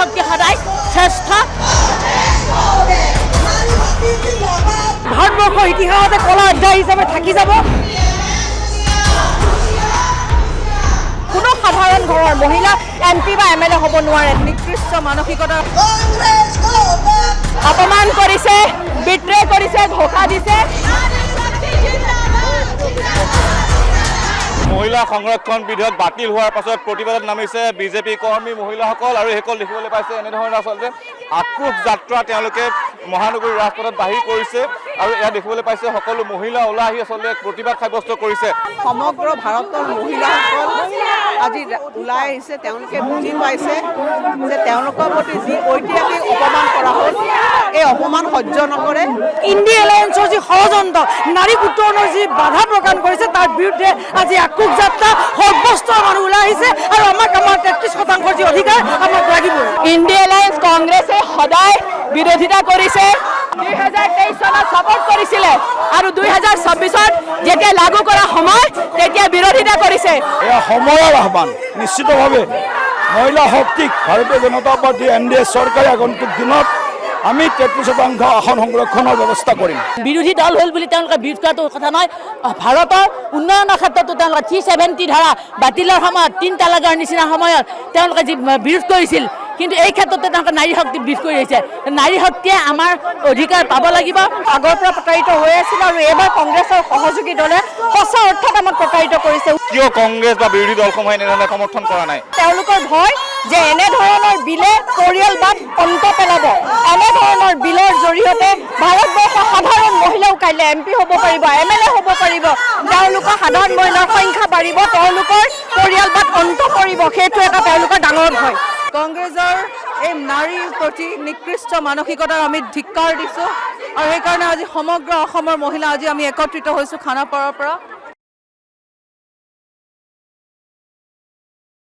শক্তি সদায় শ্ৰেষ্ঠ। ভাৰতবৰ্ষৰ ইতিহাসতে কলা অধ্যায় হিচাপে থাকি যাব। কোনো সাধাৰণ ঘৰৰ মহিলা MP বা MLA হ'ব নোৱাৰে। নিকৃষ্ট মানসিকতা অপমান কৰিছে, বিট্ৰে কৰিছে, ধোকা দিছে। মহিলা সংৰক্ষণ বিধেয়ক বাতিল হোৱাৰ পাছত প্ৰতিবাদত নামিছে বিজেপি কৰ্মী মহিলাসকল আৰু সেইসকল দেখিবলৈ পাইছে এনেধৰণৰ আচলতে আক্ৰোশ যাত্ৰা তেওঁলোকে মহানগৰীৰ ৰাজপথত বাহিৰ কৰিছে আৰু এয়া দেখিবলৈ পাইছে সকলো মহিলা ওলাই আহি আচলতে প্ৰতিবাদ সাব্যস্ত কৰিছে। সমগ্ৰ ভাৰতৰ মহিলাসকল আজি ওলাই আহিছে। তেওঁলোকে বুজি পাইছে যে তেওঁলোকৰ প্ৰতি যি ঐতিহাসিক অপমান কৰা হ'ল, এই অপমান সহ্য নকৰে। ইণ্ডিয়া এলায়েন্সৰ যি ষড়যন্ত্ৰ, নাৰী উত্তৰণৰ যি বাধা প্ৰদান কৰিছে তাৰ বিৰুদ্ধে আজি আক্ৰোশ যাত্ৰা সৰ্বস্তৰ মানুহ ওলাই আহিছে আৰু আমাৰ 33% যি অধিকাৰ আমাক লাগিব। ইণ্ডিয়া এলায়েন্স কংগ্ৰেছে সদায় বিৰোধিতা কৰিছে। 2023 চনত ছাপোৰ্ট কৰিছিলে আৰু 2024 যেতিয়া লাগু কৰা সময় তেতিয়া বিৰোধিতা কৰিছে। এয়া সময়ৰ আহ্বান। নিশ্চিতভাৱে মহিলা শক্তিক ভাৰতীয় জনতা পাৰ্টি NDA চৰকাৰে আগন্তুক দিনত আমি 33% আসন সংৰক্ষণৰ ব্যৱস্থা কৰিম। বিৰোধী দল হ'ল বুলি তেওঁলোকে বিৰোধ কৰাটো কথা নহয়। ভাৰতৰ উন্নয়নৰ ক্ষেত্ৰতো তেওঁলোকে 370 ধাৰা বাতিলৰ সময়ত 3 তালাকৰ নিচিনা সময়ত তেওঁলোকে যি বিৰোধ কৰিছিল, কিন্তু এই ক্ষেত্ৰতে তেওঁলোকে নাৰী শক্তি বিৰোধ কৰি আহিছে। নাৰী শক্তিয়ে আমাৰ অধিকাৰ পাব লাগিব। আগৰ পৰা প্ৰতাৰিত হৈ আছিল আৰু এইবাৰ কংগ্ৰেছৰ সহযোগী দলে সঁচা অৰ্থত আমাক প্ৰতাৰিত কৰিছে। কিয় কংগ্ৰেছ বা বিৰোধী দলসমূহে এনেধৰণে সমৰ্থন কৰা নাই? তেওঁলোকৰ ভয় যে এনেধৰণৰ বিলে পৰিয়ালবাদ অন্ত পেলাব। এনেধৰণৰ বিলৰ জৰিয়তে ভাৰতবৰ্ষৰ সাধাৰণ মহিলাও কাইলৈ MP হ'ব পাৰিব, MLA হ'ব পাৰিব। তেওঁলোকৰ সাধাৰণ মহিলাৰ সংখ্যা বাঢ়িব, তেওঁলোকৰ পৰিয়ালবাদ অন্ত পৰিব। সেইটো এটা তেওঁলোকৰ ডাঙৰ ভয়। কংগ্ৰেছৰ এই নাৰীৰ প্ৰতি নিকৃষ্ট মানসিকতাৰ আমি ধিক্কাৰ দিছোঁ আৰু সেইকাৰণে আজি সমগ্ৰ অসমৰ মহিলা আজি আমি একত্ৰিত হৈছোঁ খানাপাৰাৰ পৰা।